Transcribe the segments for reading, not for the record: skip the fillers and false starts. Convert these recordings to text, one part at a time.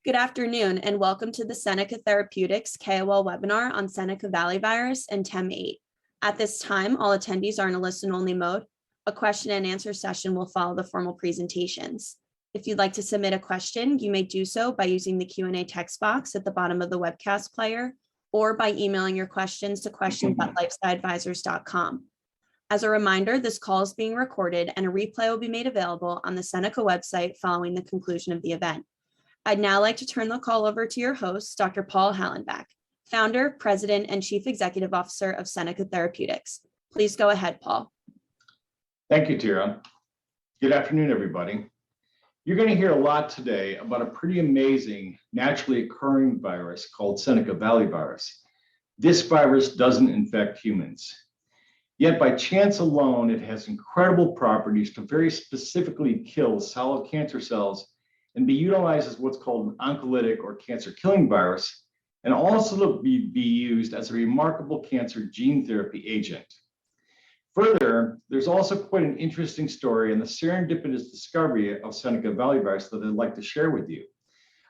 Good afternoon, and welcome to the Seneca Therapeutics KOL webinar on Seneca Valley virus and Tem8. At this time, all attendees are in a listen-only mode. A question and answer session will follow the formal presentations. If you'd like to submit a question, you may do so by using the Q&A text box at the bottom of the webcast player or by emailing your questions to questions@lifesciadvisors.com. As a reminder, this call is being recorded and a replay will be made available on the Seneca website following the conclusion of the event. I'd now like to turn the call over to your host, Dr. Paul Hallenbeck, founder, president, and chief executive officer of Seneca Therapeutics. Please go ahead, Paul. Thank you, Tira. Good afternoon, everybody. You're going to hear a lot today about a pretty amazing naturally occurring virus called Seneca Valley virus. This virus doesn't infect humans. Yet by chance alone, it has incredible properties to very specifically kill solid cancer cells and be utilized as what's called an oncolytic or cancer-killing virus, and also be used as a remarkable cancer gene therapy agent. Further, there's also quite an interesting story in the serendipitous discovery of Seneca Valley virus that I'd like to share with you.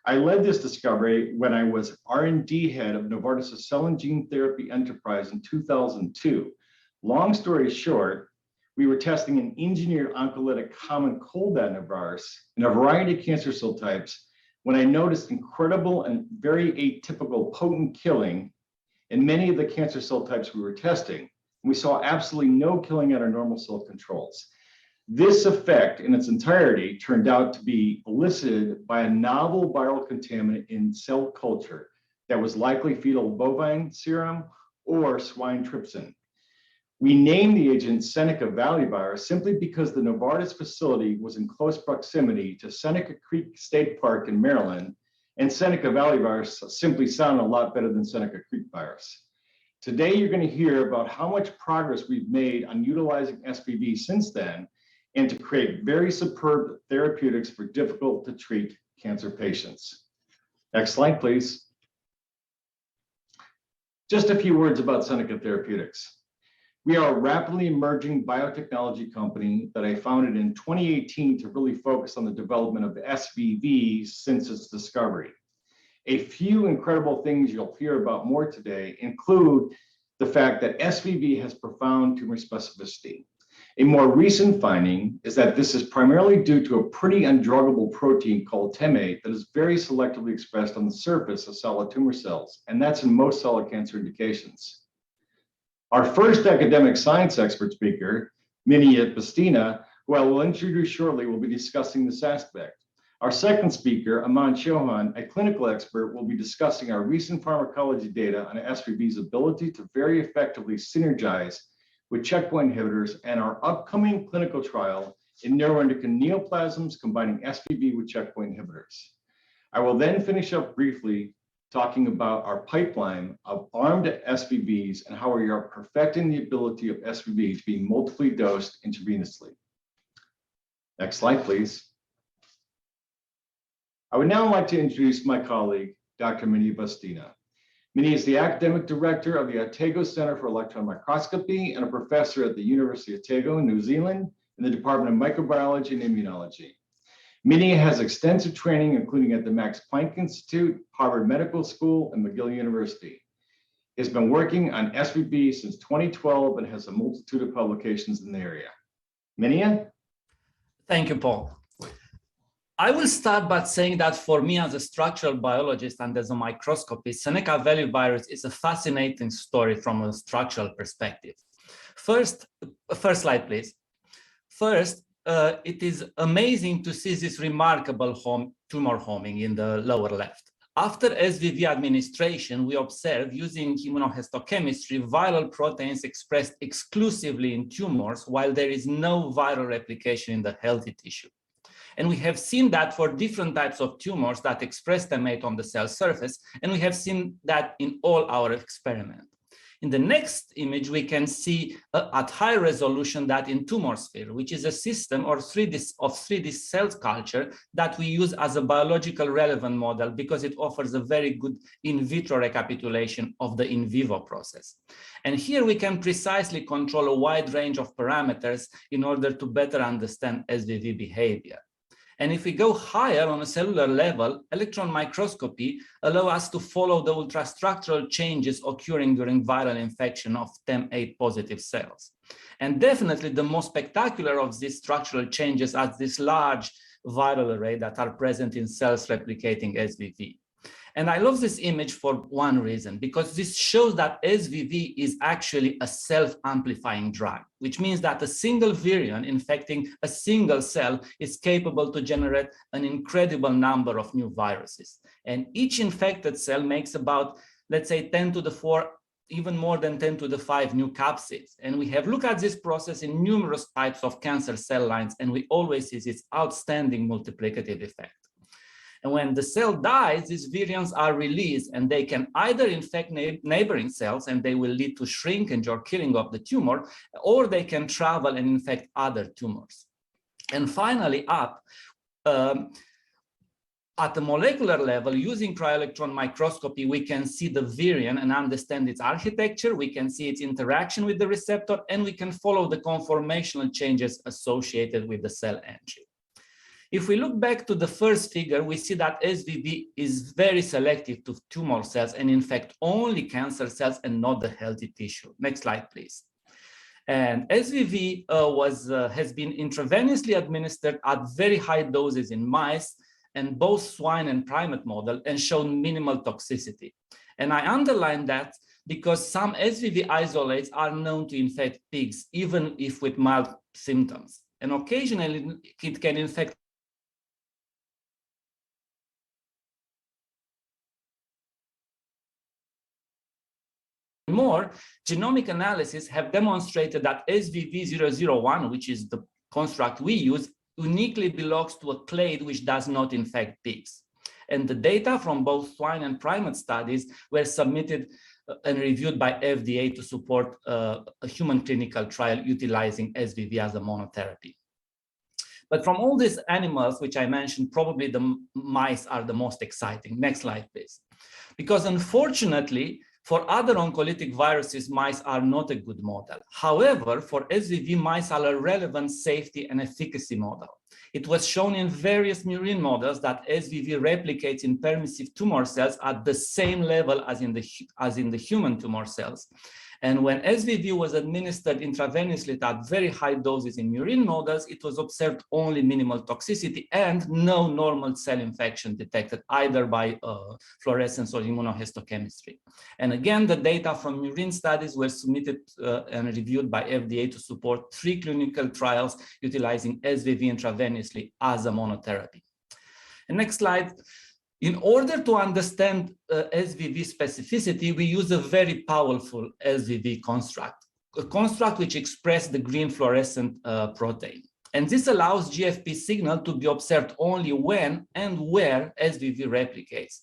I led this discovery when I was R&D head of Novartis' cell and gene therapy enterprise in 2002. Long story short, we were testing an engineered oncolytic common cold adenovirus in a variety of cancer cell types when I noticed incredible and very atypical potent killing in many of the cancer cell types we were testing. We saw absolutely no killing at our normal cell controls. This effect in its entirety turned out to be elicited by a novel viral contaminant in cell culture that was likely fetal bovine serum or swine trypsin. We named the agent Seneca Valley virus simply because the Novartis facility was in close proximity to Seneca Creek State Park in Maryland, and Seneca Valley virus simply sounded a lot better than Seneca Creek virus. Today, you're going to hear about how much progress we've made on utilizing SVB since then, and to create very superb therapeutics for difficult to treat cancer patients. Next slide, please. Just a few words about Seneca Therapeutics. We are a rapidly emerging biotechnology company that I founded in 2018 to really focus on the development of SVB since its discovery. A few incredible things you'll hear about more today include the fact that SVB has profound tumor specificity. A more recent finding is that this is primarily due to a pretty undruggable protein called Tem8 that is very selectively expressed on the surface of solid tumor cells, and that's in most solid cancer indications. Our first academic science expert speaker, Mihnea Bostina, who I will introduce shortly, will be discussing this aspect. Our second speaker, Aman Chauhan, a clinical expert, will be discussing our recent pharmacology data on SVB's ability to very effectively synergize with checkpoint inhibitors and our upcoming clinical trial in neuroendocrine neoplasms combining SVB with checkpoint inhibitors. I will then finish up briefly talking about our pipeline of armed SVBs and how we are perfecting the ability of SVB to be multiply dosed intravenously. Next slide, please. I would now like to introduce my colleague, Dr. Mihnea Bostina. Mihnea is the academic director of the Otago Center for Electron Microscopy and a professor at the University of Otago in New Zealand in the Department of Microbiology and Immunology. Mihnea has extensive training, including at the Max Planck Institute, Harvard Medical School, and McGill University. He has been working on SVB since 2012 and has a multitude of publications in the area. Mihnea? Thank you, Paul. I will start by saying that for me as a structural biologist and as a microscopist, Seneca Valley virus is a fascinating story from a structural perspective. First slide, please. First, it is amazing to see this remarkable tumor homing in the lower left. After SVB administration, we observe using immunohistochemistry viral proteins expressed exclusively in tumors while there is no viral replication in the healthy tissue. And we have seen that for different types of tumors that express Tem8 on the cell surface, and we have seen that in all our experiments. In the next image, we can see at high resolution that in tumor sphere, which is a system or 3D cell culture that we use as a biological relevant model because it offers a very good in vitro recapitulation of the in vivo process. And here we can precisely control a wide range of parameters in order to better understand SVB behavior. And if we go higher on a cellular level, electron microscopy allows us to follow the ultrastructural changes occurring during viral infection of Tem8 positive cells. And definitely the most spectacular of these structural changes are this large viral array that are present in cells replicating SVV. And I love this image for one reason, because this shows that SVV is actually a self-amplifying drug, which means that a single virion infecting a single cell is capable to generate an incredible number of new viruses. And each infected cell makes about, let's say, 10 to the 4, even more than 10 to the 5 new capsids. And we have looked at this process in numerous types of cancer cell lines, and we always see this outstanding multiplicative effect. And when the cell dies, these virions are released, and they can either infect neighboring cells, and they will lead to shrinkage or killing of the tumor, or they can travel and infect other tumors. And finally, at the molecular level, using cryo-electron microscopy, we can see the virion and understand its architecture. We can see its interaction with the receptor, and we can follow the conformational changes associated with the cell entry. If we look back to the first figure, we see that SVV is very selective to tumor cells and infect only cancer cells and not the healthy tissue. Next slide, please. And SVV has been intravenously administered at very high doses in mice and both swine and primate model, and shown minimal toxicity. And I underline that because some SVV isolates are known to infect pigs, even if with mild symptoms. And occasionally it can infect more. Genomic analysis have demonstrated that SVV001, which is the construct we use, uniquely belongs to a clade which does not infect pigs. And the data from both swine and primate studies were submitted and reviewed by FDA to support a human clinical trial utilizing SVV as a monotherapy. But from all these animals, which I mentioned, probably the mice are the most exciting. Next slide, please. Because unfortunately, for other oncolytic viruses, mice are not a good model. However, for SVV, mice are a relevant safety and efficacy model. It was shown in various murine models that SVV replicates in permissive tumor cells at the same level as in the human tumor cells. And when SVV was administered intravenously at very high doses in murine models, it was observed only minimal toxicity and no normal cell infection detected either by fluorescence or immunohistochemistry. And again, the data from murine studies were submitted and reviewed by FDA to support 3 clinical trials utilizing SVV intravenously as a monotherapy. And next slide. In order to understand SVV specificity, we use a very powerful SVV construct, a construct which expresses the green fluorescent protein. And this allows GFP signal to be observed only when and where SVV replicates.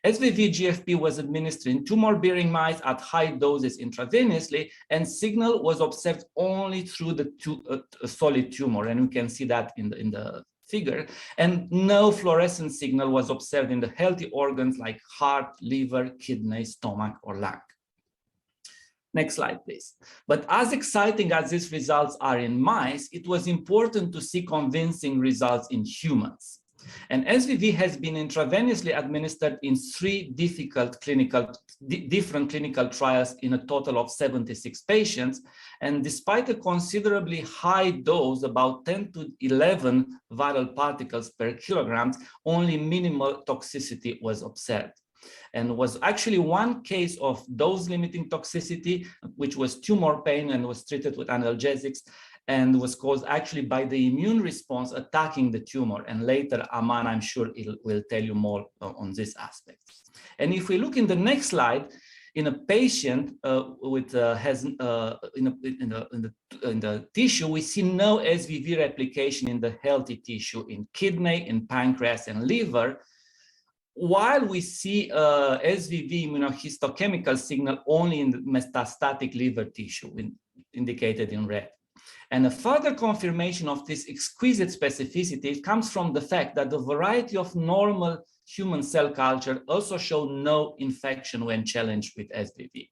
SVV GFP was administered in tumor-bearing mice at high doses intravenously, and signal was observed only through the solid tumor. And we can see that in the figure, and no fluorescent signal was observed in the healthy organs like heart, liver, kidney, stomach, or lung. Next slide, please. But as exciting as these results are in mice, it was important to see convincing results in humans. And SVV has been intravenously administered in 3 different clinical trials in a total of 76 patients. And despite a considerably high dose, about 10 to 11 viral particles per kilogram, only minimal toxicity was observed. And was actually one case of dose-limiting toxicity, which was tumor pain and was treated with analgesics, and was caused actually by the immune response attacking the tumor. And later, Aman, I'm sure, will tell you more on this aspect. And if we look in the next slide, in a patient in the tissue, we see no SVV replication in the healthy tissue, in kidney, in pancreas, and liver, while we see SVV immunohistochemical signal only in the metastatic liver tissue, indicated in red. And a further confirmation of this exquisite specificity comes from the fact that the variety of normal human cell culture also showed no infection when challenged with SVV.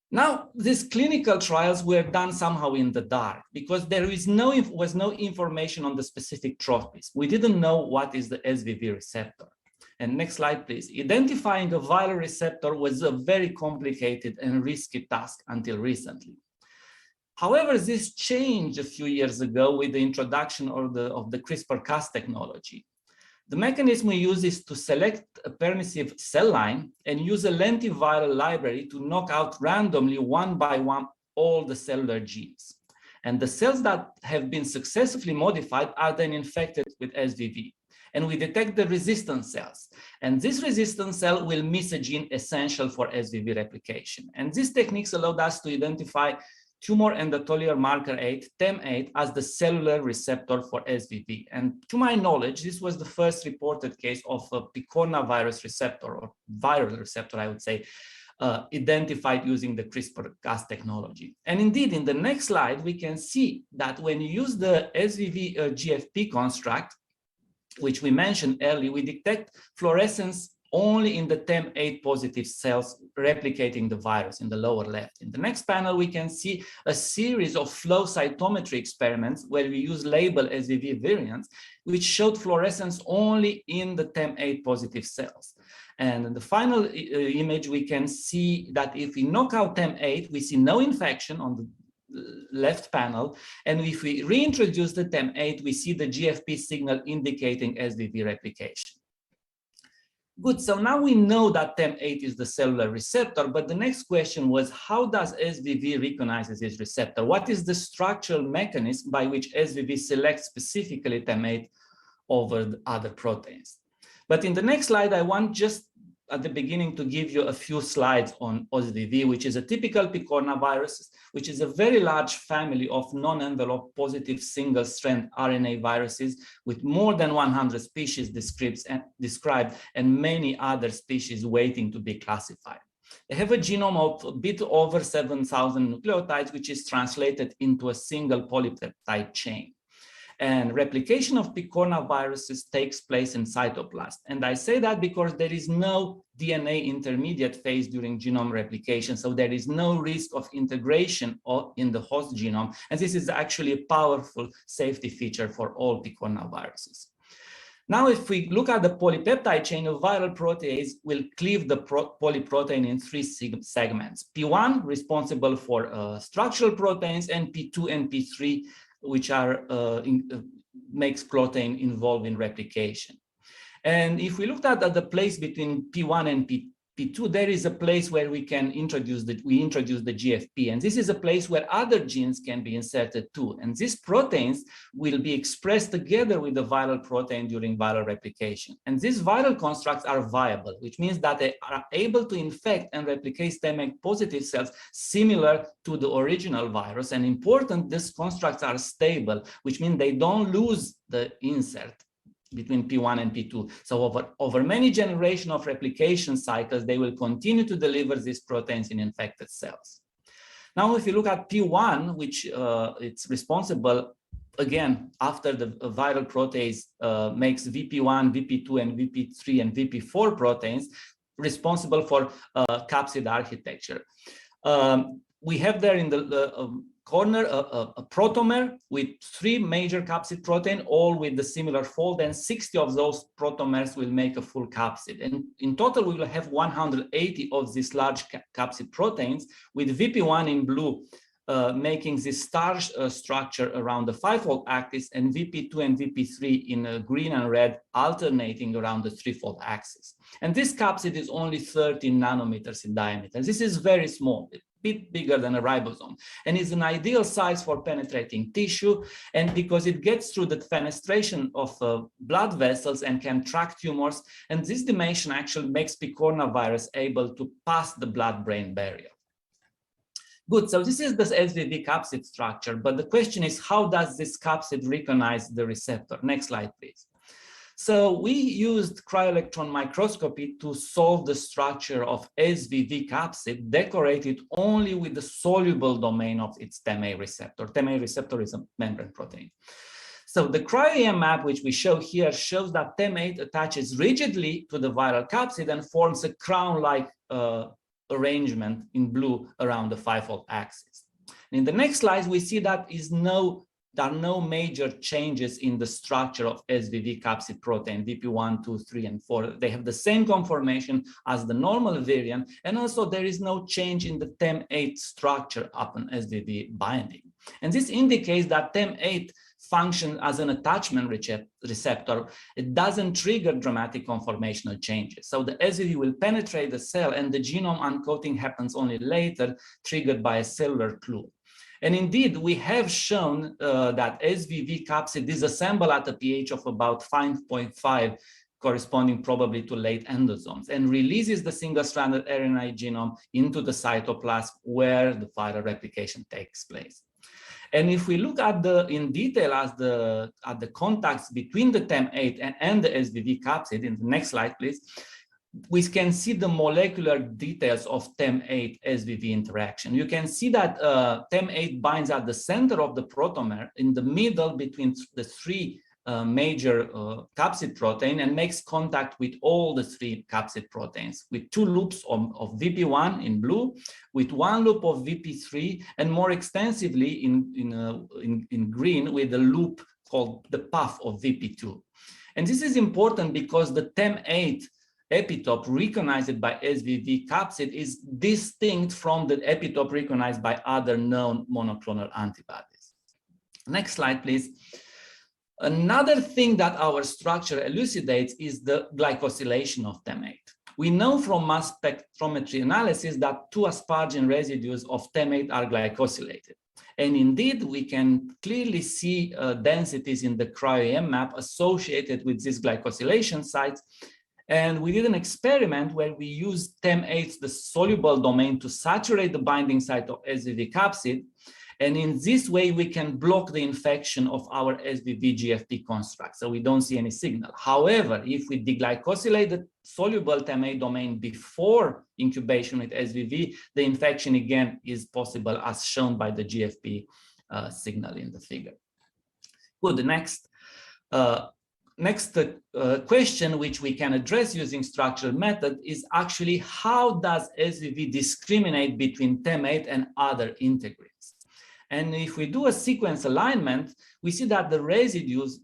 Now, these clinical trials were done somehow in the dark because there was no information on the specific tropies. We didn't know what is the SVV receptor. And next slide, please. Identifying a viral receptor was a very complicated and risky task until recently. However, this changed a few years ago with the introduction of the CRISPR-Cas technology. The mechanism we use is to select a permissive cell line and use a lentiviral library to knock out randomly one by one all the cellular genes. And the cells that have been successfully modified are then infected with SVV. And we detect the resistant cells. And this resistant cell will miss a gene essential for SVV replication. And these techniques allowed us to identify tumor endothelial marker 8, Tem8, as the cellular receptor for SVV. And to my knowledge, this was the first reported case of a picornavirus receptor, or viral receptor, I would say, identified using the CRISPR-Cas technology. And indeed, in the next slide, we can see that when you use the SVV GFP construct, which we mentioned earlier, we detect fluorescence only in the Tem8 positive cells replicating the virus in the lower left. In the next panel, we can see a series of flow cytometry experiments where we use label SVV variants, which showed fluorescence only in the Tem8 positive cells. And in the final image, we can see that if we knock out Tem8, we see no infection on the left panel. And if we reintroduce the Tem8, we see the GFP signal indicating SVV replication. Good, so now we know that Tem8 is the cellular receptor, but the next question was, how does SVV recognize this receptor? What is the structural mechanism by which SVV selects specifically Tem8 over the other proteins? But in the next slide, I want just at the beginning to give you a few slides on OSVV, which is a typical picornavirus, which is a very large family of non-envelope positive single-strand RNA viruses with more than 100 species described and many other species waiting to be classified. They have a genome of a bit over 7,000 nucleotides, which is translated into a single polypeptide chain. And replication of picornaviruses takes place in cytoplasm. And I say that because there is no DNA intermediate phase during genome replication. So there is no risk of integration in the host genome. And this is actually a powerful safety feature for all picornaviruses. Now, if we look at the polypeptide chain, a viral protease will cleave the polyprotein in 3 segments. P1, responsible for structural proteins, and P2 and P3, which are makes protein involved in replication. And if we looked at the place between P1 and P2, there is a place where we introduce the GFP, and this is a place where other genes can be inserted too. And these proteins will be expressed together with the viral protein during viral replication. And these viral constructs are viable, which means that they are able to infect and replicate Tem8 positive cells similar to the original virus. And important, these constructs are stable, which means they don't lose the insert between P1 and P2. So over many generations of replication cycles, they will continue to deliver these proteins in infected cells. Now, if you look at P1, which it's responsible, again, after the viral protease makes VP1, VP2, and VP3 and VP4 proteins, responsible for capsid architecture. We have there in the corner a protomer with 3 major capsid protein, all with the similar fold, and 60 of those protomers will make a full capsid. And in total, we will have 180 of these large capsid proteins, with VP1 in blue making this star structure around the 5-fold axis, and VP2 and VP3 in green and red alternating around the 3-fold axis. And this capsid is only 13 nanometers in diameter. This is very small, a bit bigger than a ribosome, and is an ideal size for penetrating tissue, and because it gets through the fenestration of blood vessels and can track tumors, and this dimension actually makes picornavirus able to pass the blood-brain barrier. Good, so this is the SVV capsid structure, but the question is, how does this capsid recognize the receptor? Next slide, please. So we used cryo-electron microscopy to solve the structure of SVV capsid decorated only with the soluble domain of its Tem8 receptor. Tem8 receptor is a membrane protein. So the cryo-EM map, which we show here, shows that Tem8 attaches rigidly to the viral capsid and forms a crown-like arrangement in blue around the 5-fold axis. In the next slide, we see that there are no major changes in the structure of SVV capsid protein, VP1, 2, 3, and 4. They have the same conformation as the normal variant, and also there is no change in the Tem8 structure upon SVV binding. And this indicates that Tem8 functions as an attachment receptor. It doesn't trigger dramatic conformational changes. So the SVV will penetrate the cell, and the genome uncoating happens only later, triggered by a cellular clue. And indeed, we have shown that SVV capsid disassemble at a pH of about 5.5, corresponding probably to late endosomes, and releases the single-stranded RNA genome into the cytoplasm where the viral replication takes place. And if we look at in detail at the contacts between the Tem8 and the SVV capsid, in the next slide, please, we can see the molecular details of Tem8 SVV interaction. You can see that Tem8 binds at the center of the protomer in the middle between the three major capsid protein and makes contact with all the three capsid proteins with two loops of VP1 in blue, with one loop of VP3, and more extensively in green with a loop called the puff of VP2. And this is important because the Tem8 epitope recognized by SVV capsid is distinct from the epitope recognized by other known monoclonal antibodies. Next slide, please. Another thing that our structure elucidates is the glycosylation of Tem8. We know from mass spectrometry analysis that two asparagine residues of Tem8 are glycosylated. And indeed, we can clearly see densities in the cryo-EM map associated with these glycosylation sites. And we did an experiment where we used Tem8, the soluble domain, to saturate the binding site of SVV capsid. And in this way, we can block the infection of our SVV GFP construct, so we don't see any signal. However, if we deglycosylate the soluble Tem8 domain before incubation with SVV, the infection again is possible, as shown by the GFP signal in the figure. Good, next. Next question, which we can address using structural method, is actually how does SVV discriminate between Tem8 and other integrins? And if we do a sequence alignment, we see that the residues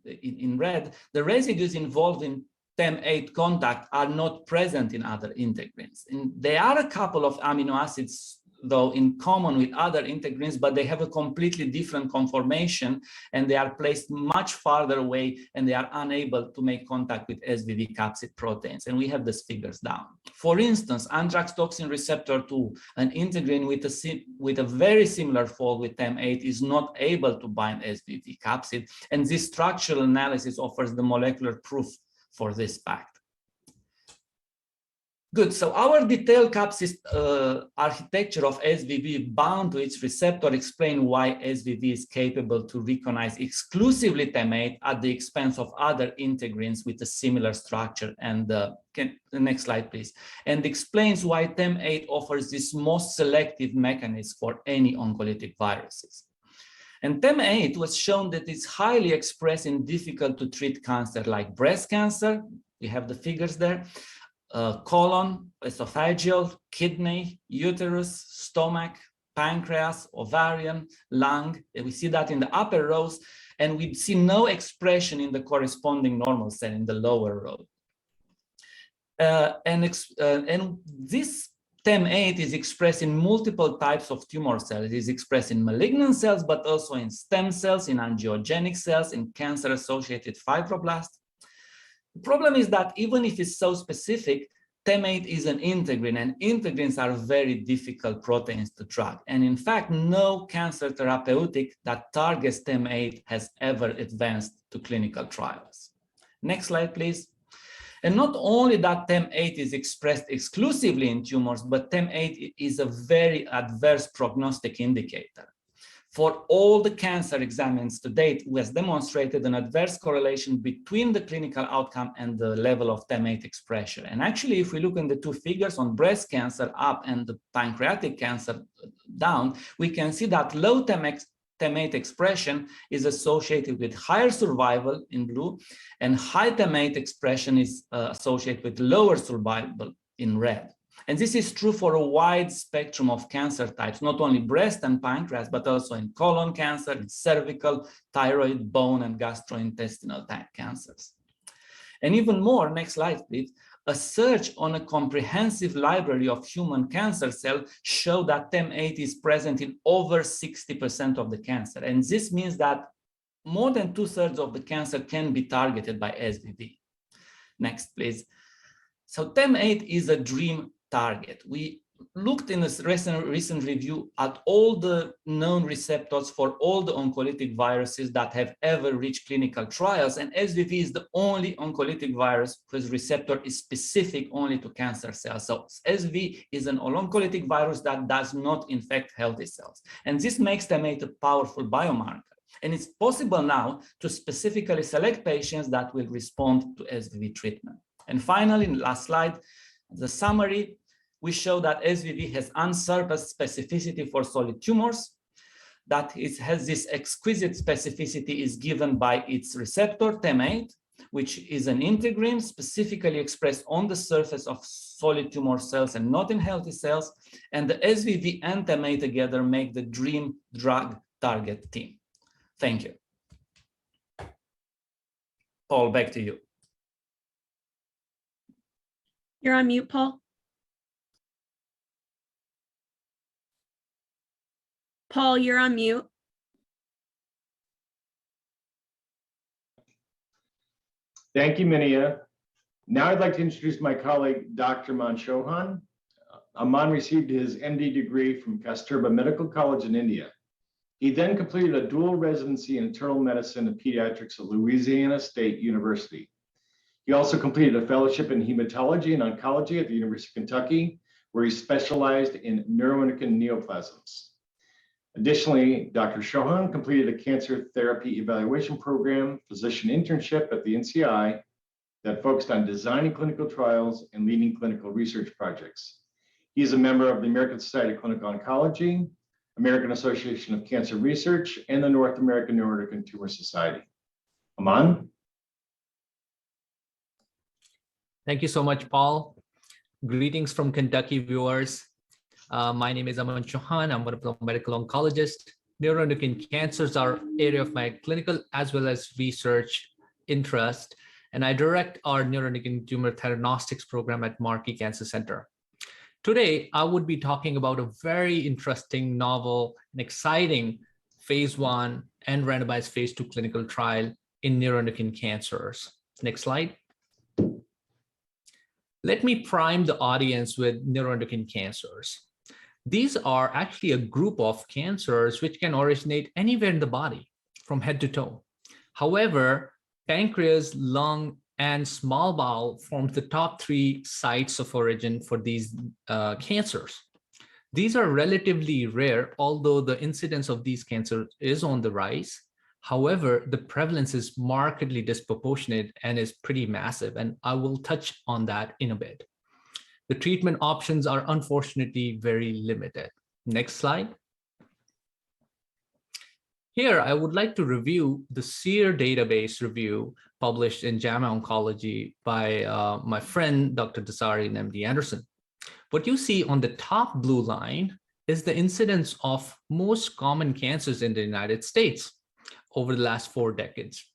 in red, the residues involved in Tem8 contact are not present in other integrins. And there are a couple of amino acids, though, in common with other integrins, but they have a completely different conformation, and they are placed much farther away, and they are unable to make contact with SVV capsid proteins. And we have these figures down. For instance, anthrax toxin receptor 2, an integrin with a very similar fold with Tem8, is not able to bind SVV capsid, and this structural analysis offers the molecular proof for this fact. Good, so our detailed capsid architecture of SVV bound to its receptor explain why SVV is capable to recognize exclusively Tem8 at the expense of other integrins with a similar structure. And the next slide, please. And explains why Tem8 offers this most selective mechanism for any oncolytic viruses. And Tem8 was shown that it's highly expressed in difficult to treat cancer like breast cancer. We have the figures there. Colon, esophageal, kidney, uterus, stomach, pancreas, ovarian, lung. And we see that in the upper rows, and we see no expression in the corresponding normal cell in the lower row. And this Tem8 is expressed in multiple types of tumor cells. It is expressed in malignant cells, but also in stem cells, in angiogenic cells, in cancer-associated fibroblasts. The problem is that even if it's so specific, Tem8 is an integrin, and integrins are very difficult proteins to drug. And in fact, no cancer therapeutic that targets Tem8 has ever advanced to clinical trials. Next slide, please. And not only that Tem8 is expressed exclusively in tumors, but Tem8 is a very adverse prognostic indicator. For all the cancer examines to date, we have demonstrated an adverse correlation between the clinical outcome and the level of Tem8 expression. And actually, if we look in the two figures on breast cancer up and the pancreatic cancer down, we can see that low Tem8 expression is associated with higher survival in blue, and high Tem8 expression is associated with lower survival in red. And this is true for a wide spectrum of cancer types, not only breast and pancreas, but also in colon cancer, in cervical, thyroid, bone, and gastrointestinal type cancers. And even more, next slide, please. A search on a comprehensive library of human cancer cells show that Tem8 is present in over 60% of the cancer. And this means that more than 2/3 of the cancer can be targeted by SVV. Next, please. So Tem8 is a dream target. We looked in a recent review at all the known receptors for all the oncolytic viruses that have ever reached clinical trials, and SVV is the only oncolytic virus whose receptor is specific only to cancer cells. So SVV is an oncolytic virus that does not infect healthy cells. And this makes Tem8 a powerful biomarker. And it's possible now to specifically select patients that will respond to SVV treatment. And finally, in the last slide, the summary, we show that SVV has unsurpassed specificity for solid tumors, that it has this exquisite specificity is given by its receptor, Tem8, which is an integrin specifically expressed on the surface of solid tumor cells and not in healthy cells. And the SVV and Tem8 together make the dream drug target team. Thank you. Paul, back to you. You're on mute, Paul. Paul, you're on mute. Thank you, Mihnea. Now I'd like to introduce my colleague, Dr. Aman Chauhan. Aman received his MD degree from Kasturba Medical College in India. He then completed a dual residency in internal medicine and pediatrics at Louisiana State University. He also completed a fellowship in hematology and oncology at the University of Kentucky, where he specialized in neuroendocrine neoplasms. Additionally, Dr. Chauhan completed a cancer therapy evaluation program, physician internship at the NCI that focused on designing clinical trials and leading clinical research projects. He is a member of the American Society of Clinical Oncology, American Association of Cancer Research, and the North American Neuroendocrine Tumor Society. Aman? Thank you so much, Paul. Greetings from Kentucky viewers. My name is Aman Chauhan. I'm one of the medical oncologists. Neuroendocrine cancers are area of my clinical as well as research interest, and I direct our neuroendocrine tumor Theranostics program at Markey Cancer Center. Today, I would be talking about a very interesting, novel, and exciting phase 1 and randomized phase 2 clinical trial in neuroendocrine cancers. Next slide. Let me prime the audience with neuroendocrine cancers. These are actually a group of cancers which can originate anywhere in the body, from head to toe. However, pancreas, lung, and small bowel forms the top 3 sites of origin for these cancers. These are relatively rare, although the incidence of these cancers is on the rise. However, the prevalence is markedly disproportionate and is pretty massive, and I will touch on that in a bit. The treatment options are unfortunately very limited. Next slide. Here, I would like to review the SEER database review published in JAMA Oncology by my friend, Dr. Dasari and MD Anderson. What you see on the top blue line is the incidence of most common cancers in the United States over the last 4 decades.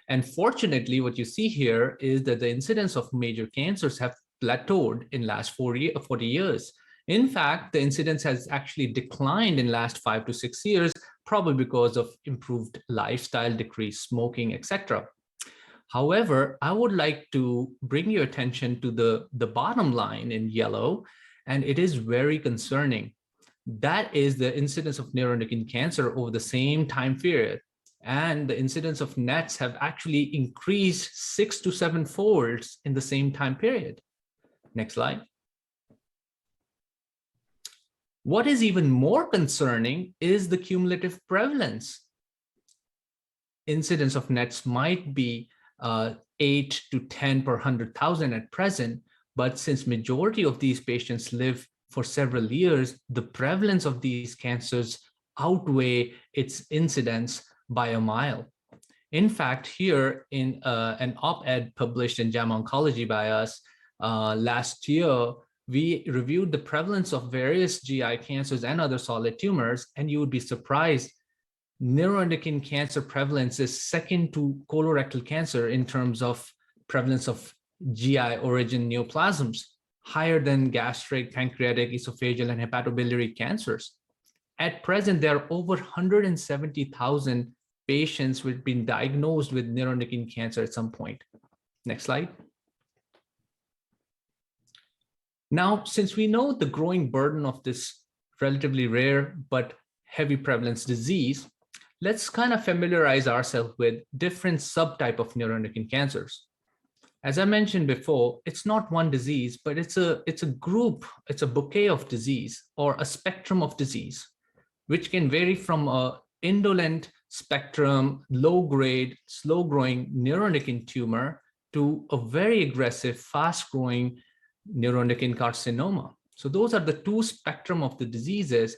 And fortunately, what you see here is that the incidence of major cancers have plateaued in last 40 years. In fact, the incidence has actually declined in last 5 to 6 years, probably because of improved lifestyle, decreased smoking, etc. However, I would like to bring your attention to the bottom line in yellow, and it is very concerning. That is the incidence of neuroendocrine cancer over the same time period. And the incidence of NETs have actually increased 6 to 7 folds in the same time period. Next slide. What is even more concerning is the cumulative prevalence. Incidence of NETs might be 8 to 10 per 100,000 at present, but since majority of these patients live for several years, the prevalence of these cancers outweigh its incidence by a mile. In fact, here in an op-ed published in JAMA Oncology by us last year, we reviewed the prevalence of various GI cancers and other solid tumors, and you would be surprised, neuroendocrine cancer prevalence is second to colorectal cancer in terms of prevalence of GI origin neoplasms, higher than gastric, pancreatic, esophageal, and hepatobiliary cancers. At present, there are over 170,000 patients who have been diagnosed with neuroendocrine cancer at some point. Next slide. Now, since we know the growing burden of this relatively rare but heavy prevalence disease, let's kind of familiarize ourselves with different subtype of neuroendocrine cancers. As I mentioned before, it's not one disease, but it's a group, it's a bouquet of disease or a spectrum of disease, which can vary from a indolent spectrum, low grade, slow growing neuroendocrine tumor to a very aggressive, fast growing neuroendocrine carcinoma. So those are the two spectrum of the diseases.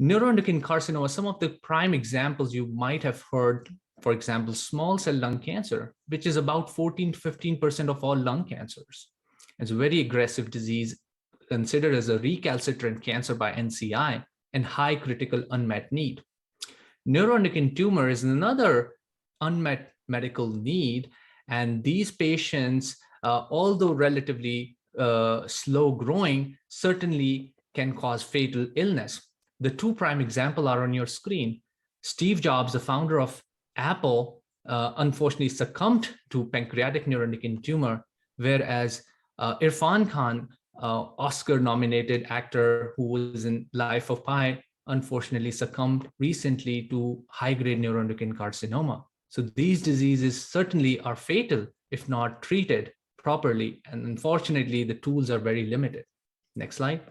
Neuroendocrine carcinoma, some of the prime examples you might have heard, for example, small cell lung cancer, which is about 14 to 15% of all lung cancers. It's a very aggressive disease considered as a recalcitrant cancer by NCI and high critical unmet need. Neuroendocrine tumor is another unmet medical need, and these patients, although relatively slow growing, certainly can cause fatal illness. The two prime examples are on your screen. Steve Jobs, the founder of Apple, unfortunately succumbed to pancreatic neuroendocrine tumor, whereas Irfan Khan, Oscar-nominated actor who was in Life of Pi, unfortunately succumbed recently to high-grade neuroendocrine carcinoma. So these diseases certainly are fatal if not treated properly, and unfortunately the tools are very limited. Next slide.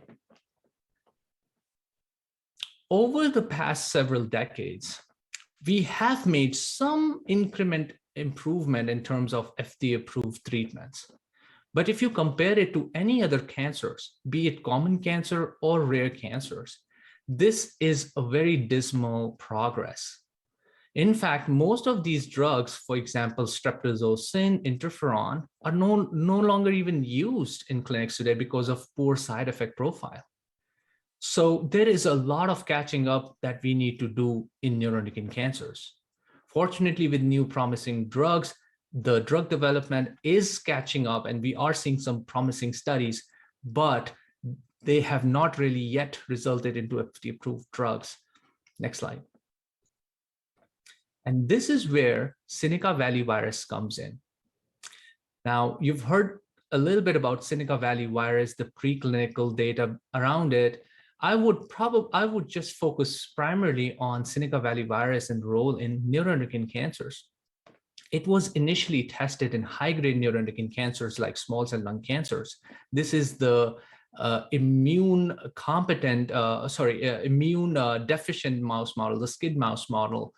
Over the past several decades, we have made some increment improvement in terms of FDA-approved treatments. But if you compare it to any other cancers, be it common cancer or rare cancers, this is a very dismal progress. In fact, most of these drugs, for example, streptozotocin, interferon, are no longer even used in clinics today because of poor side effect profile. So there is a lot of catching up that we need to do in neuroendocrine cancers. Fortunately, with new promising drugs, the drug development is catching up and we are seeing some promising studies, but they have not really yet resulted into FDA-approved drugs. Next slide. And this is where Seneca Valley virus comes in. Now, you've heard a little bit about Seneca Valley virus, the preclinical data around it. I would just focus primarily on Seneca Valley virus and role in neuroendocrine cancers. It was initially tested in high-grade neuroendocrine cancers like small cell lung cancers. This is the immune deficient mouse model, the SCID mouse model,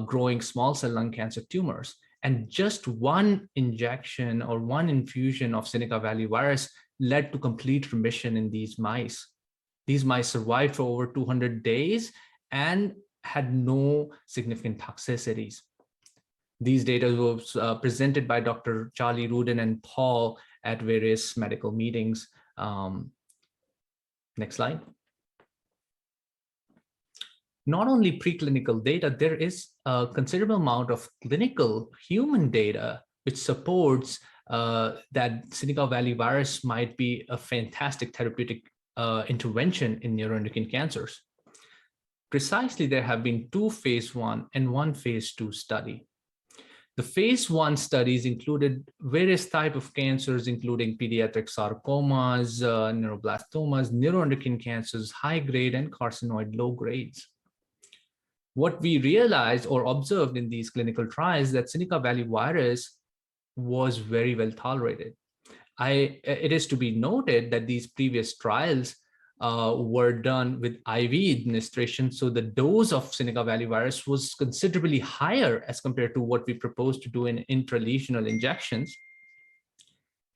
growing small cell lung cancer tumors. And just one injection or one infusion of Seneca Valley virus led to complete remission in these mice. These mice survived for over 200 days and had no significant toxicities. These data were presented by Dr. Charlie Rudin and Paul at various medical meetings. Next slide. Not only preclinical data, there is a considerable amount of clinical human data which supports that Seneca Valley virus might be a fantastic therapeutic intervention in neuroendocrine cancers. Precisely, there have been 2 phase 1 and 1 phase 2 study. The phase 1 studies included various types of cancers, including pediatric sarcomas, neuroblastomas, neuroendocrine cancers, high grade and carcinoid low grades. What we realized or observed in these clinical trials that Seneca Valley virus was very well tolerated. It is to be noted that these previous trials were done with IV administration, so the dose of Seneca Valley virus was considerably higher as compared to what we proposed to do in intralesional injections.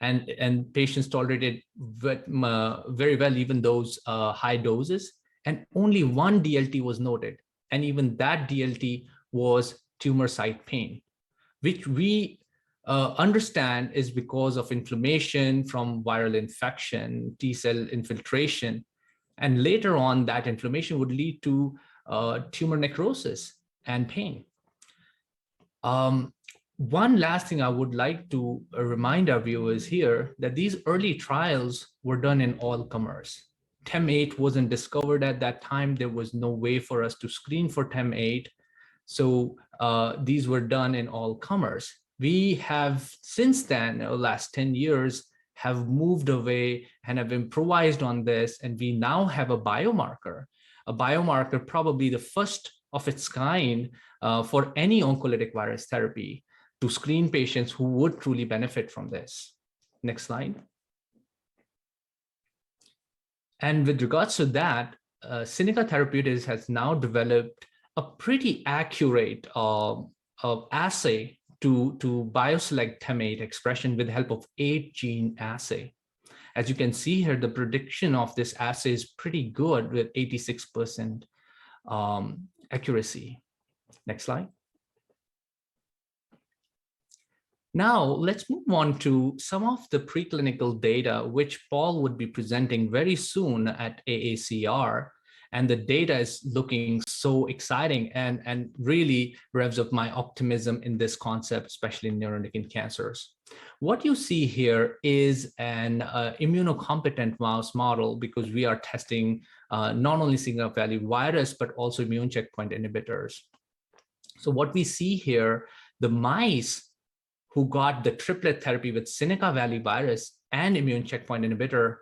And patients tolerated very well even those high doses, and only 1 DLT was noted. And even that DLT was tumor site pain, which we understand is because of inflammation from viral infection, T cell infiltration, and later on that inflammation would lead to tumor necrosis and pain. One last thing I would like to remind our viewers here that these early trials were done in all comers. Tem8 wasn't discovered at that time. There was no way for us to screen for Tem8. So these were done in all comers. We have since then, the last 10 years, have moved away and have improvised on this. And we now have a biomarker probably the first of its kind for any oncolytic virus therapy to screen patients who would truly benefit from this. Next slide. And with regards to that, Seneca Therapeutics has now developed a pretty accurate assay to bioselect Tem8 expression with the help of 8-gene assay. As you can see here, the prediction of this assay is pretty good with 86% accuracy. Next slide. Now, let's move on to some of the preclinical data, which Paul would be presenting very soon at AACR. And the data is looking so exciting and really revs up my optimism in this concept, especially in neuroendocrine cancers. What you see here is an immunocompetent mouse model, because we are testing not only Seneca Valley virus, but also immune checkpoint inhibitors. So what we see here, the mice who got the triplet therapy with Seneca Valley virus and immune checkpoint inhibitor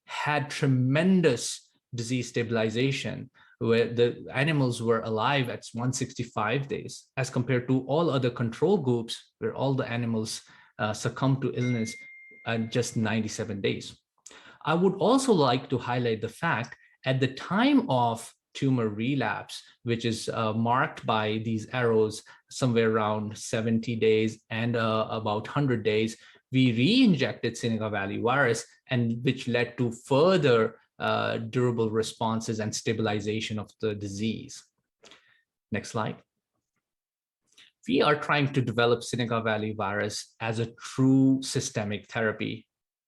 had tremendous disease stabilization, where the animals were alive at 165 days, as compared to all other control groups, where all the animals succumbed to illness at just 97 days. I would also like to highlight the fact at the time of tumor relapse, which is marked by these arrows somewhere around 70 days and about 100 days, we re-injected Seneca Valley virus, and which led to further durable responses and stabilization of the disease. Next slide. We are trying to develop Seneca Valley virus as a true systemic therapy.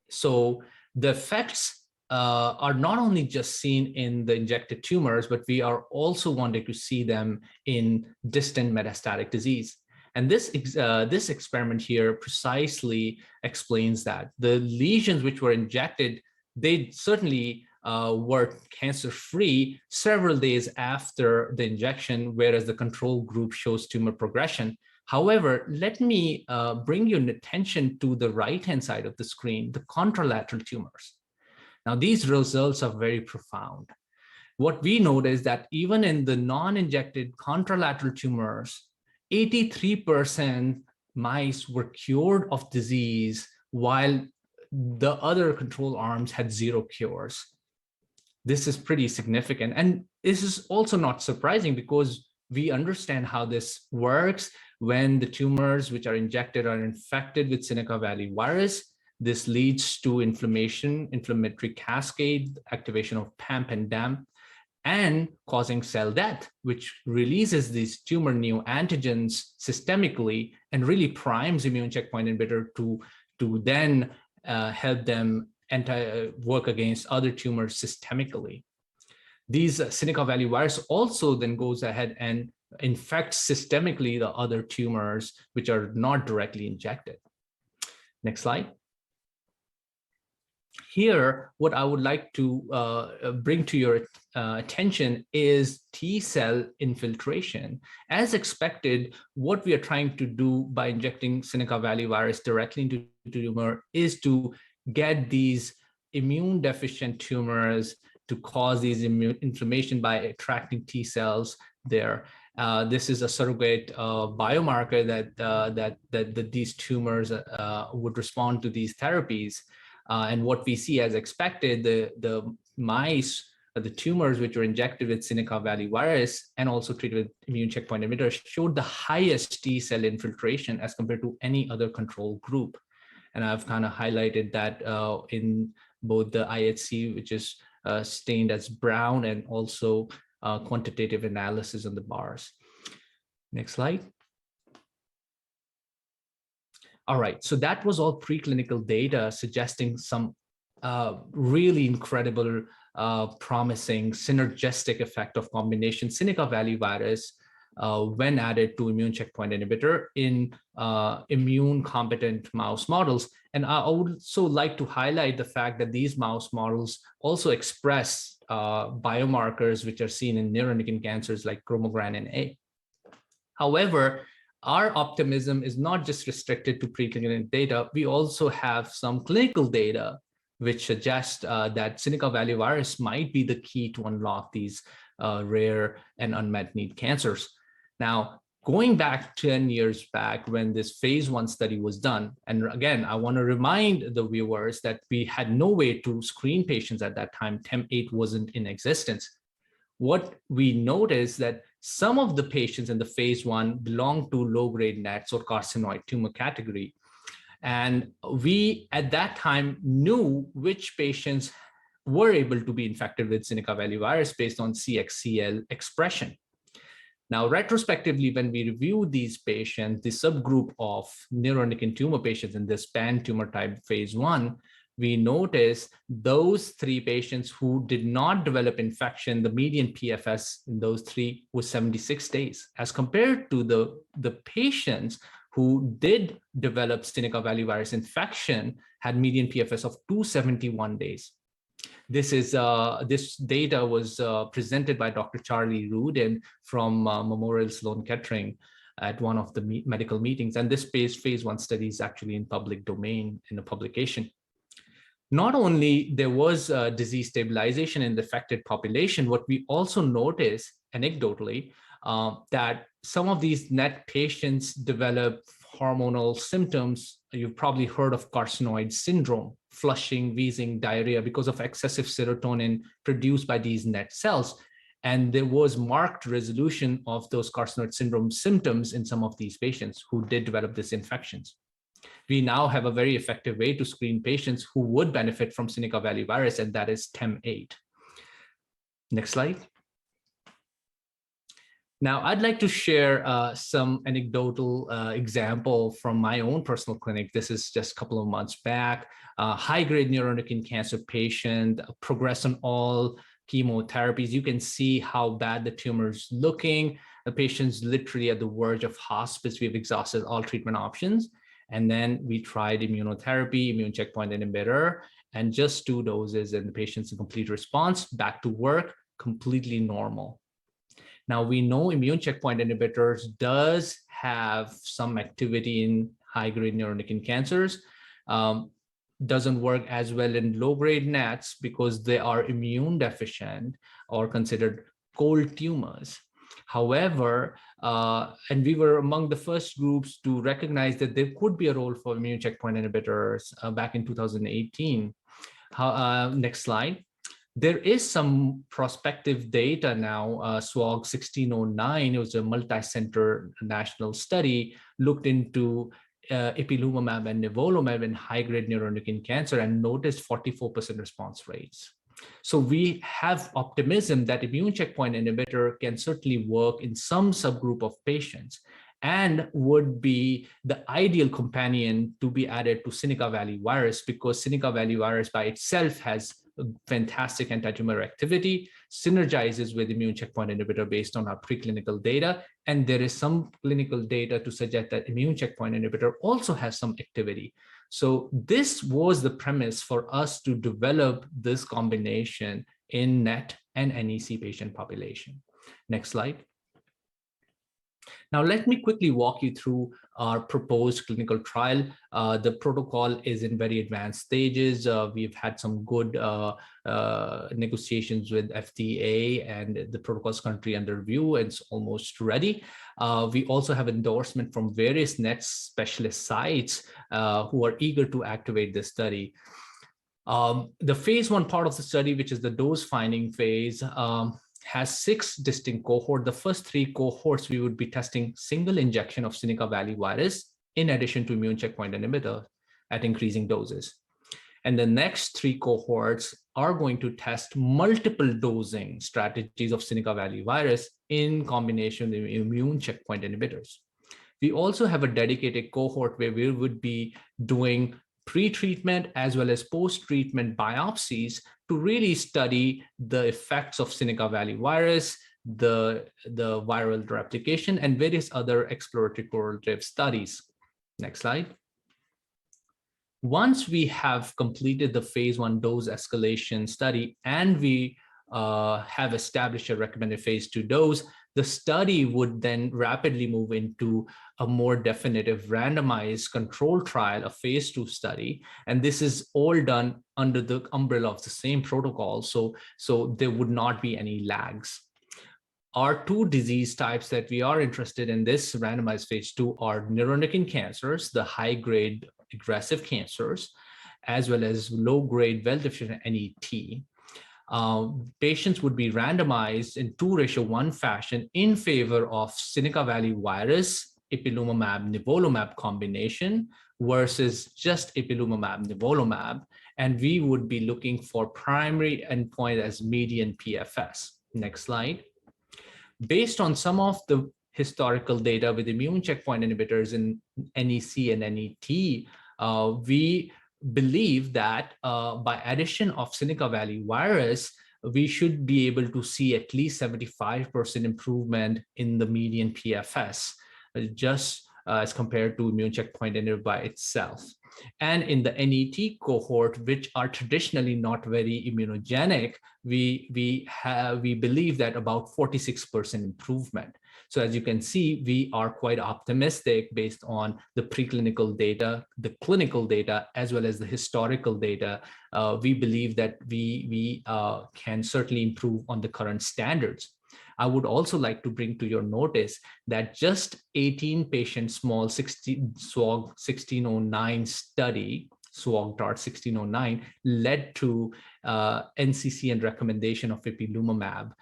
So the effects are not only just seen in the injected tumors, but we are also wanting to see them in distant metastatic disease. And this experiment here precisely explains that. The lesions which were injected, they certainly were cancer-free several days after the injection, whereas the control group shows tumor progression. However, let me bring your attention to the right-hand side of the screen, the contralateral tumors. Now, these results are very profound. What we noticed that even in the non-injected contralateral tumors, 83% mice were cured of disease, while the other control arms had 0 cures. This is pretty significant. And this is also not surprising, because we understand how this works when the tumors which are injected are infected with Seneca Valley virus. This leads to inflammation, inflammatory cascade, activation of PAMP and DAMP, and causing cell death, which releases these tumor neoantigens systemically and really primes immune checkpoint inhibitor to then help them work against other tumors systemically. These Seneca Valley virus also then goes ahead and infects systemically the other tumors which are not directly injected. Next slide. Here, what I would like to bring to your attention is T cell infiltration. As expected, what we are trying to do by injecting Seneca Valley virus directly into the tumor is to get these immune deficient tumors to cause these immune inflammation by attracting T cells there. This is a surrogate biomarker that these tumors would respond to these therapies. And what we see as expected, the mice, the tumors which were injected with Seneca Valley virus and also treated with immune checkpoint inhibitors showed the highest T cell infiltration as compared to any other control group. And I've kind of highlighted that in both the IHC, which is stained as brown, and also quantitative analysis on the bars. Next slide. All right, so that was all preclinical data suggesting some really incredible, promising synergistic effect of combination Seneca Valley virus when added to immune checkpoint inhibitor in immune competent mouse models. And I would also like to highlight the fact that these mouse models also express biomarkers which are seen in neuroendocrine cancers like chromogranin A. However, our optimism is not just restricted to preclinical data. We also have some clinical data which suggest that Seneca Valley virus might be the key to unlock these rare and unmet need cancers. Now, going back 10 years back when this phase 1 study was done, and again, I want to remind the viewers that we had no way to screen patients at that time. Tem8 wasn't in existence. What we noticed that some of the patients in the phase 1 belonged to low-grade NETs or carcinoid tumor category. And we, at that time, knew which patients were able to be infected with Seneca Valley virus based on CXCL expression. Now, retrospectively, when we reviewed these patients, the subgroup of neuroendocrine tumor patients in this pan tumor type phase 1, we noticed those 3 patients who did not develop infection, the median PFS in those 3 was 76 days, as compared to the patients who did develop Seneca Valley virus infection had median PFS of 271 days. This data was presented by Dr. Charlie Rudin from Memorial Sloan Kettering at one of the medical meetings. And this phase 1 study is actually in public domain in a publication. Not only there was disease stabilization in the affected population, what we also noticed anecdotally that some of these NET patients develop hormonal symptoms. You've probably heard of carcinoid syndrome, flushing, wheezing, diarrhea because of excessive serotonin produced by these NET cells. And there was marked resolution of those carcinoid syndrome symptoms in some of these patients who did develop these infections. We now have a very effective way to screen patients who would benefit from Seneca Valley virus, and that is Tem8. Next slide. Now, I'd like to share some anecdotal example from my own personal clinic. This is just a couple of months back. High-grade neuroendocrine cancer patient, progressed on all chemotherapies. You can see how bad the tumor's looking. The patient's literally at the verge of hospice. We've exhausted all treatment options. And then we tried immunotherapy, immune checkpoint inhibitor, and just 2 doses, and the patient's in complete response, back to work, completely normal. Now, we know immune checkpoint inhibitors does have some activity in high-grade neuroendocrine cancers. Doesn't work as well in low-grade NETs because they are immune deficient or considered cold tumors. However, and we were among the first groups to recognize that there could be a role for immune checkpoint inhibitors back in 2018. Next slide. There is some prospective data now. SWOG 1609, it was a multi-center national study, looked into ipilimumab and nivolumab in high-grade neuroendocrine cancer and noticed 44% response rates. So we have optimism that immune checkpoint inhibitor can certainly work in some subgroup of patients and would be the ideal companion to be added to Seneca Valley virus, because Seneca Valley virus by itself has fantastic anti-tumor activity, synergizes with immune checkpoint inhibitor based on our preclinical data. And there is some clinical data to suggest that immune checkpoint inhibitor also has some activity. So this was the premise for us to develop this combination in NET and NEC patient population. Next slide. Now, let me quickly walk you through our proposed clinical trial. The protocol is in very advanced stages. We've had some good negotiations with FDA, and the protocol is currently under review and it's almost ready. We also have endorsement from various NET specialist sites who are eager to activate this study. The phase 1 part of the study, which is the dose finding phase, has 6 distinct cohorts. The first 3 cohorts, we would be testing single injection of Seneca Valley virus in addition to immune checkpoint inhibitor at increasing doses. And the next 3 cohorts are going to test multiple dosing strategies of Seneca Valley virus in combination with immune checkpoint inhibitors. We also have a dedicated cohort where we would be doing pre-treatment as well as post-treatment biopsies to really study the effects of Seneca Valley virus, the viral replication, and various other exploratory correlative studies. Next slide. Once we have completed the phase 1 dose escalation study and we have established a recommended phase 2 dose, the study would then rapidly move into a more definitive randomized control trial, a phase 2 study. And this is all done under the umbrella of the same protocol. So there would not be any lags. Our two disease types that we are interested in this randomized phase 2 are neuroendocrine cancers, the high-grade aggressive cancers, as well as low-grade well-defined NET. Patients would be randomized in 2:1 fashion in favor of Seneca Valley virus, ipilimumab, nivolumab combination versus just ipilimumab, nivolumab. And we would be looking for primary endpoint as median PFS. Next slide. Based on some of the historical data with immune checkpoint inhibitors in NEC and NET, we believe that by addition of Seneca Valley virus, we should be able to see at least 75% improvement in the median PFS, just as compared to immune checkpoint inhibitor by itself. And in the NET cohort, which are traditionally not very immunogenic, we believe that about 46% improvement. So as you can see, we are quite optimistic based on the preclinical data, the clinical data, as well as the historical data. We believe that we can certainly improve on the current standards. I would also like to bring to your notice that just 18 patient small SWOG 1609 study, SWOG DART 1609, led to NCCN recommendation of ipilimumab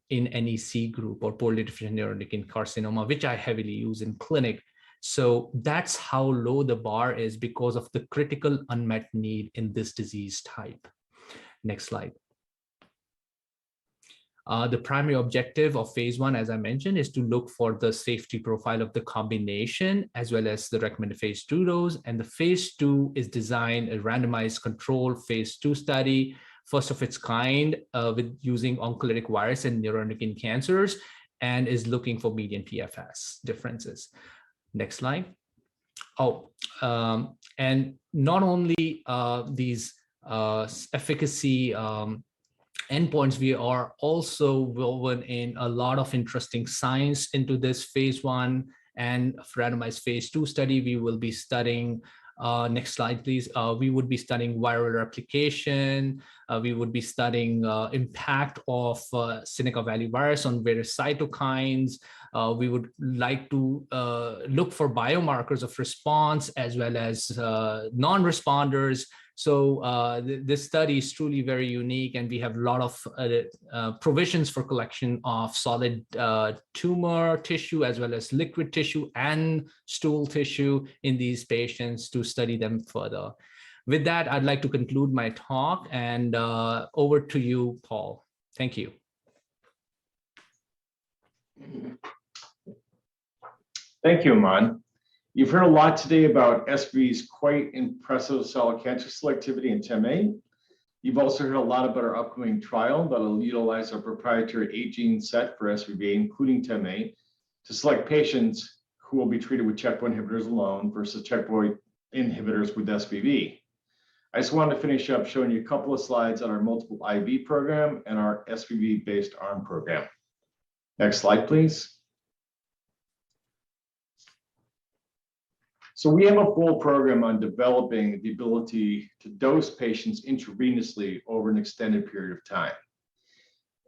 in NEC group or poorly differentiated neuroendocrine carcinoma, which I heavily use in clinic. So that's how low the bar is because of the critical unmet need in this disease type. Next slide. The primary objective of phase 1, as I mentioned, is to look for the safety profile of the combination as well as the recommended phase 2 dose. And the phase 2 is designed a randomized control phase 2 study, first of its kind, with using oncolytic virus and neuroendocrine cancers, and is looking for median PFS differences. Next slide. And not only these efficacy endpoints, we are also woven in a lot of interesting science into this phase 1 and randomized phase 2 study. We will be studying, next slide, please. We would be studying viral replication. We would be studying impact of Seneca Valley virus on various cytokines. We would like to look for biomarkers of response as well as non-responders. So this study is truly very unique, and we have a lot of provisions for collection of solid tumor tissue as well as liquid tissue and stool tissue in these patients to study them further. With that, I'd like to conclude my talk, and over to you, Paul. Thank you. Thank you, Aman. You've heard a lot today about SV's quite impressive solid cancer selectivity in Tem8. You've also heard a lot about our upcoming trial that'll utilize our proprietary 8-gene set for SVB, including Tem8, to select patients who will be treated with checkpoint inhibitors alone versus checkpoint inhibitors with SVB. I just wanted to finish up showing you a couple of slides on our multiple IV program and our SVB-based ARM program. Next slide, please. So we have a full program on developing the ability to dose patients intravenously over an extended period of time.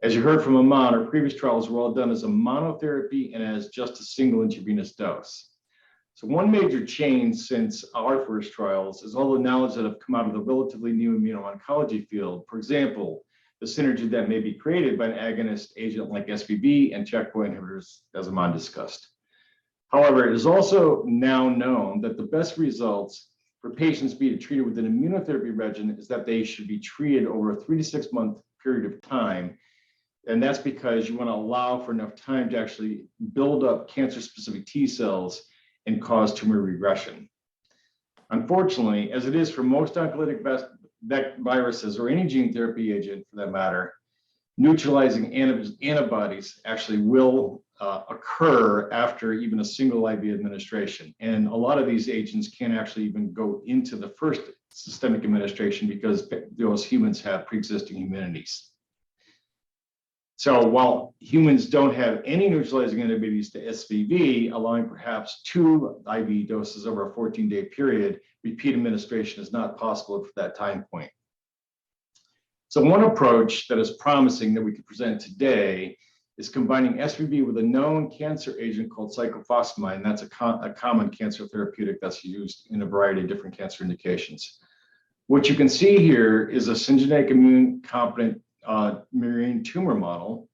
As you heard from Aman, our previous trials were all done as a monotherapy and as just a single intravenous dose. So one major change since our first trials is all the knowledge that have come out of the relatively new immuno-oncology field. For example, the synergy that may be created by an agonist agent like SVB and checkpoint inhibitors, as Aman discussed. However, it is also now known that the best results for patients being treated with an immunotherapy regimen is that they should be treated over a 3 to 6 month period of time. And that's because you want to allow for enough time to actually build up cancer-specific T cells and cause tumor regression. Unfortunately, as it is for most oncolytic viruses or any gene therapy agent for that matter, neutralizing antibodies actually will occur after even a single IV administration. And a lot of these agents can't actually even go into the first systemic administration because those humans have pre-existing immunities. So while humans don't have any neutralizing antibodies to SVB, allowing perhaps 2 IV doses over a 14-day period, repeat administration is not possible for that time point. So one approach that is promising that we could present today is combining SVB with a known cancer agent called cyclophosphamide. And that's a common cancer therapeutic that's used in a variety of different cancer indications. What you can see here is a syngeneic immune competent murine tumor model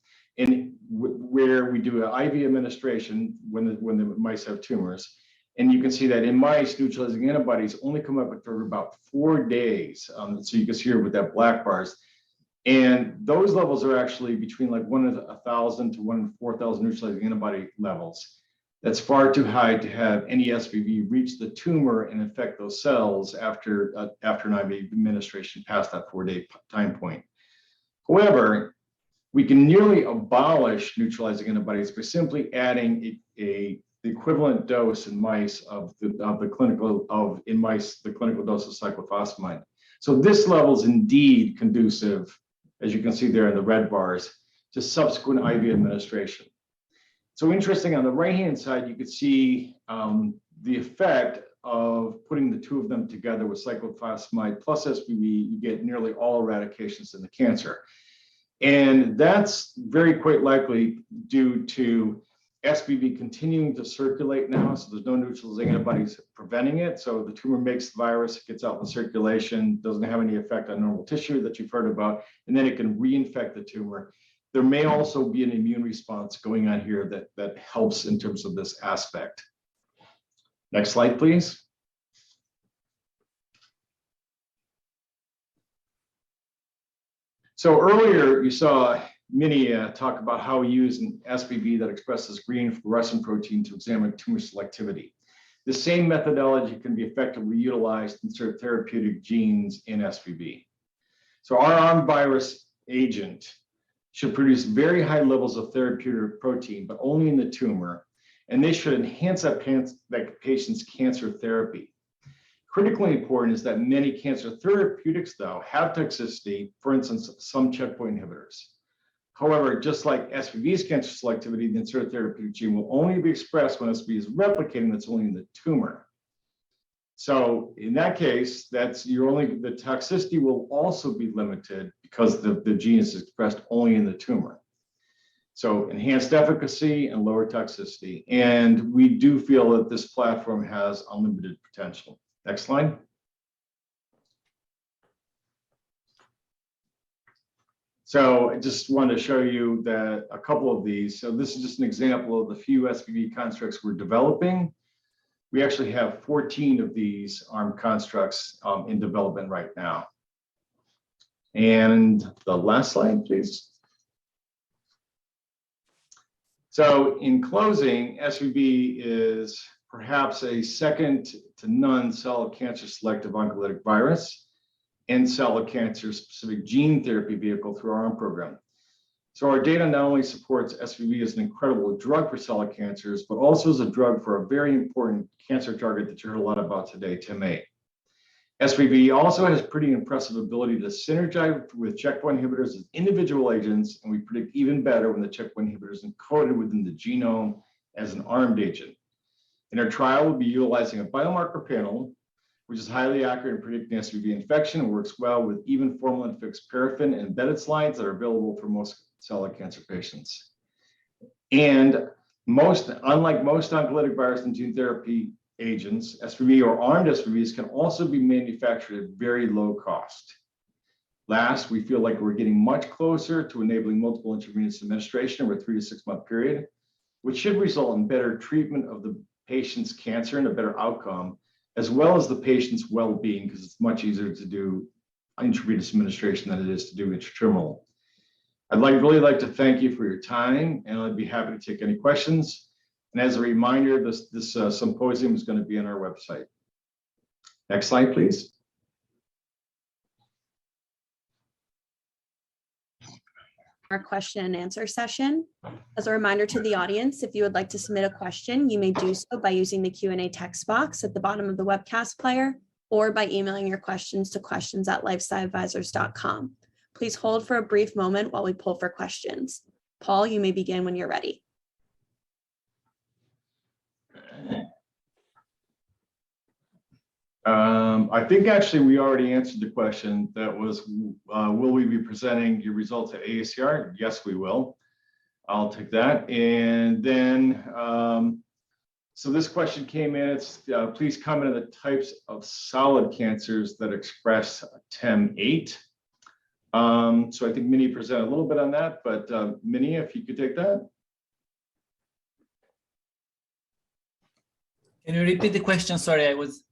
where we do an IV administration when the mice have tumors. And you can see that in mice, neutralizing antibodies only come up after about 4 days. So you can see here with that black bars. And those levels are actually between like 1 in 1,000 to 1 in 4,000 neutralizing antibody levels. That's far too high to have any SVB reach the tumor and infect those cells after an IV administration past that 4-day time point. However, we can nearly abolish neutralizing antibodies by simply adding the equivalent dose in mice the clinical dose of cyclophosphamide. So this level is indeed conducive, as you can see there in the red bars, to subsequent IV administration. So interesting, on the right-hand side, you can see the effect of putting the two of them together with cyclophosphamide plus SVB, you get nearly all eradications in the cancer. And that's very quite likely due to SVB continuing to circulate now, so there's no neutralizing antibodies preventing it. So the tumor makes the virus, it gets out in circulation, doesn't have any effect on normal tissue that you've heard about, and then it can reinfect the tumor. There may also be an immune response going on here that helps in terms of this aspect. Next slide, please. So earlier you saw Mihnea talk about how we use an SVB that expresses green fluorescent protein to examine tumor selectivity. The same methodology can be effectively utilized to insert therapeutic genes in SVB. So our ARM virus agent should produce very high levels of therapeutic protein, but only in the tumor, and they should enhance that patient's cancer therapy. Critically important is that many cancer therapeutics, though, have toxicity, for instance, some checkpoint inhibitors. However, just like SVB's cancer selectivity, the inserted therapeutic gene will only be expressed when SVB is replicating, that's only in the tumor. So in that case, the toxicity will also be limited because the gene is expressed only in the tumor. So enhanced efficacy and lower toxicity. And we do feel that this platform has unlimited potential. Next slide. So I just wanted to show you that a couple of these. So this is just an example of the few SVB constructs we're developing. We actually have 14 of these ARM constructs in development right now. And the last slide, please. So in closing, SVB is perhaps a second to none cell cancer selective oncolytic virus and cell cancer specific gene therapy vehicle through our ARM program. So our data not only supports SVB as an incredible drug for cell cancers, but also as a drug for a very important cancer target that you heard a lot about today, Tem8. SVB also has pretty impressive ability to synergize with checkpoint inhibitors as individual agents, and we predict even better when the checkpoint inhibitor is encoded within the genome as an armed agent. In our trial, we'll be utilizing a biomarker panel, which is highly accurate in predicting SVB infection and works well with even formalin fixed paraffin and embedded slides that are available for most solid cancer patients. And unlike most oncolytic virus and gene therapy agents, SVB or armed SVBs can also be manufactured at very low cost. Last, we feel like we're getting much closer to enabling multiple intravenous administration over a 3 to 6 month period, which should result in better treatment of the patient's cancer and a better outcome, as well as the patient's well-being, because it's much easier to do intravenous administration than it is to do intraterminal. I'd really like to thank you for your time, and I'd be happy to take any questions. And as a reminder, this symposium is going to be on our website. Next slide, please. Our question and answer session. As a reminder to the audience, if you would like to submit a question, you may do so by using the Q&A text box at the bottom of the webcast player or by emailing your questions to questions@lifesciadvisors.com. Please hold for a brief moment while we pull for questions. Paul, you may begin when you're ready. I think actually we already answered the question that was, will we be presenting your results at AACR? Yes, we will. I'll take that. And then, so this question came in, it's please comment on the types of solid cancers that express Tem8. So I think Mihnea presented a little bit on that, but Mihnea, if you could take that. Can you repeat the question? Sorry, I was.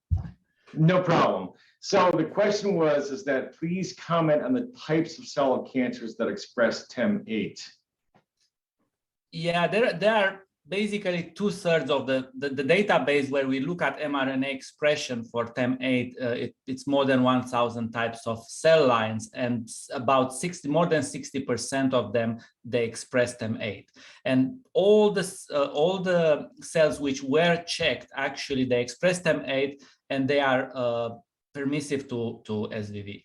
No problem. So the question was, is that please comment on the types of solid cancers that express Tem8. Yeah, there are basically 2/3 of the database where we look at mRNA expression for Tem8. It's more than 1,000 types of cell lines, and about more than 60% of them, they express Tem8. And all the cells which were checked, actually, they express Tem8, and they are permissive to SVV.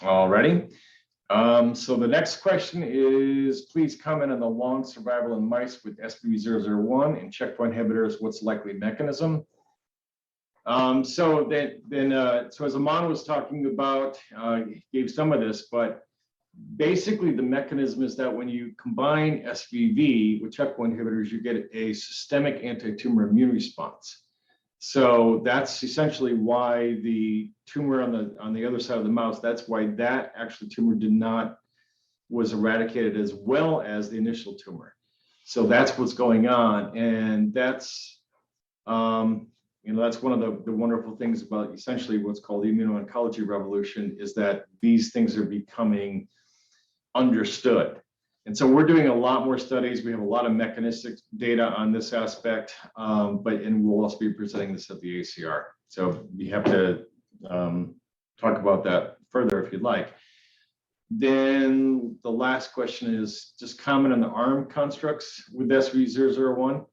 Alrighty. So the next question is, please comment on the long survival in mice with SBV001 and checkpoint inhibitors. What's the likely mechanism? So as Aman was talking about, he gave some of this, but basically the mechanism is that when you combine SVV with checkpoint inhibitors, you get a systemic anti-tumor immune response. So that's essentially why the tumor on the other side of the mouse, that's why that actually tumor was eradicated as well as the initial tumor. So that's what's going on. And that's, that's one of the wonderful things about essentially what's called the immuno-oncology revolution, is that these things are becoming understood. And so we're doing a lot more studies. We have a lot of mechanistic data on this aspect, and we'll also be presenting this at the ACR. So we have to talk about that further if you'd like. Then the last question is just comment on the ARM constructs with SV001.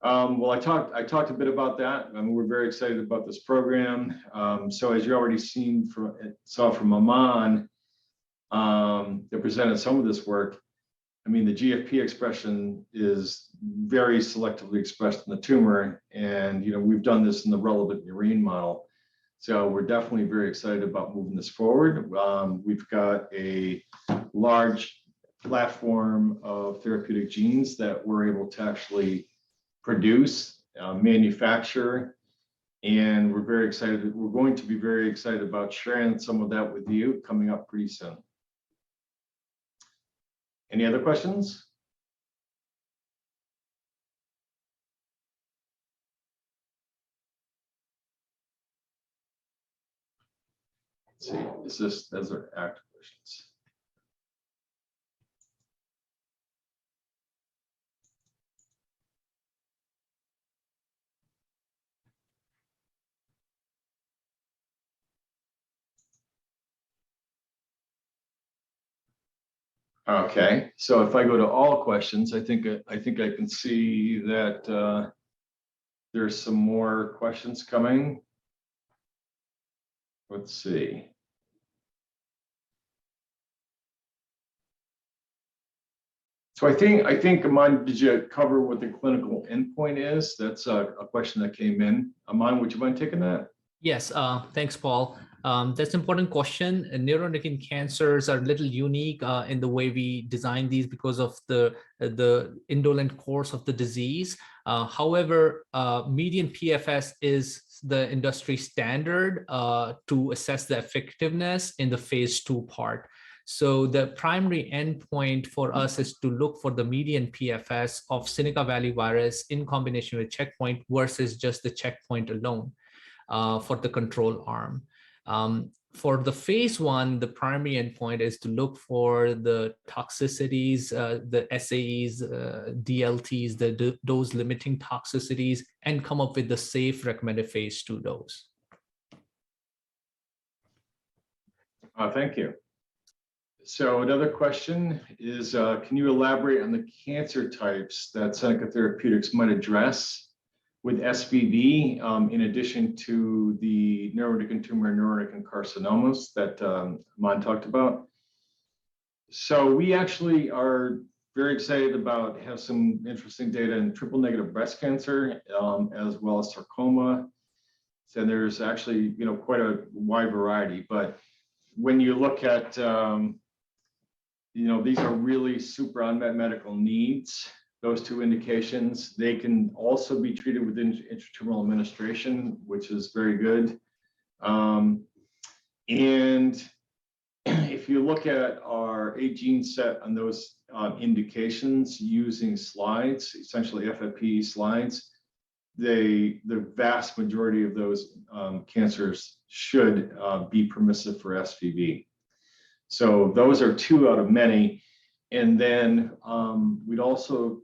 Well, I talked a bit about that. We're very excited about this program. So as you already saw from Aman, that presented some of this work. I mean, the GFP expression is very selectively expressed in the tumor, and we've done this in the relevant murine model. So we're definitely very excited about moving this forward. We've got a large platform of therapeutic genes that we're able to actually produce, manufacture, and we're very excited. We're going to be very excited about sharing some of that with you coming up pretty soon. Any other questions? Let's see, those are active questions. Okay, so if I go to all questions, I think I can see that there's some more questions coming. Let's see. So I think Aman, did you cover what the clinical endpoint is? That's a question that came in. Aman, would you mind taking that? Yes, thanks, Paul. That's an important question. Neuroendocrine cancers are a little unique in the way we design these because of the indolent course of the disease. However, median PFS is the industry standard to assess the effectiveness in the phase 2 part. So the primary endpoint for us is to look for the median PFS of Seneca Valley virus in combination with checkpoint versus just the checkpoint alone for the control arm. For the phase 1, the primary endpoint is to look for the toxicities, the SAEs, DLTs, the dose-limiting toxicities, and come up with the safe recommended phase 2 dose. Thank you. So another question is, can you elaborate on the cancer types that Seneca Therapeutics might address with SVB, in addition to the neuroendocrine tumor and neuroendocrine carcinomas that Aman talked about? So we actually are very excited about, have some interesting data in triple negative breast cancer, as well as sarcoma. So there's actually, quite a wide variety, but when you look at, these are really super unmet medical needs. Those two indications, they can also be treated with intratumoral administration, which is very good. And if you look at our 8 gene set on those indications using slides, essentially FFPE slides, the vast majority of those cancers should be permissive for SVB. So those are 2 out of many. And then we'd also,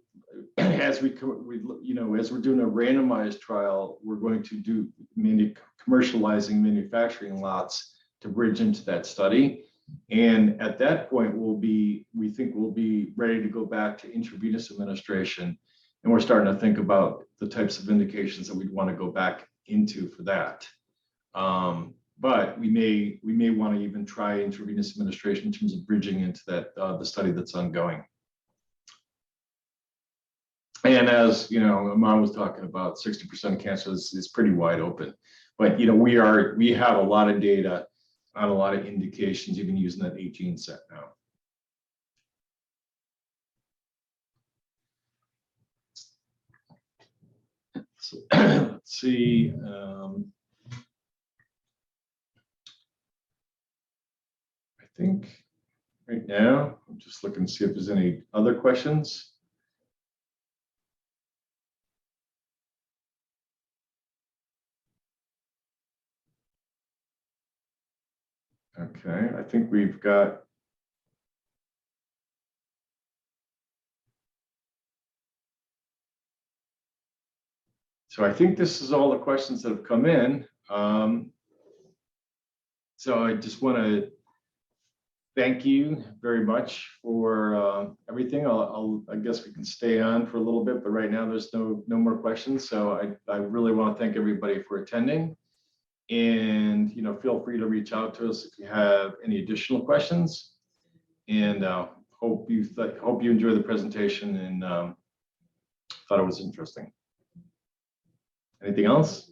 as we're doing a randomized trial, we're going to do commercializing manufacturing lots to bridge into that study. And at that point, we think we'll be ready to go back to intravenous administration. And we're starting to think about the types of indications that we'd want to go back into for that. But we may want to even try intravenous administration in terms of bridging into that the study that's ongoing. And as Aman was talking about, 60% of cancer is pretty wide open. But we have a lot of data on a lot of indications, even using that 8 gene set now. So, let's see. I think right now, I'm just looking to see if there's any other questions. Okay, I think we've got. So I think this is all the questions that have come in. So I just want to thank you very much for everything. I guess we can stay on for a little bit, but right now there's no more questions. So I really want to thank everybody for attending. And feel free to reach out to us if you have any additional questions. And hope you enjoy the presentation and thought it was interesting. Anything else?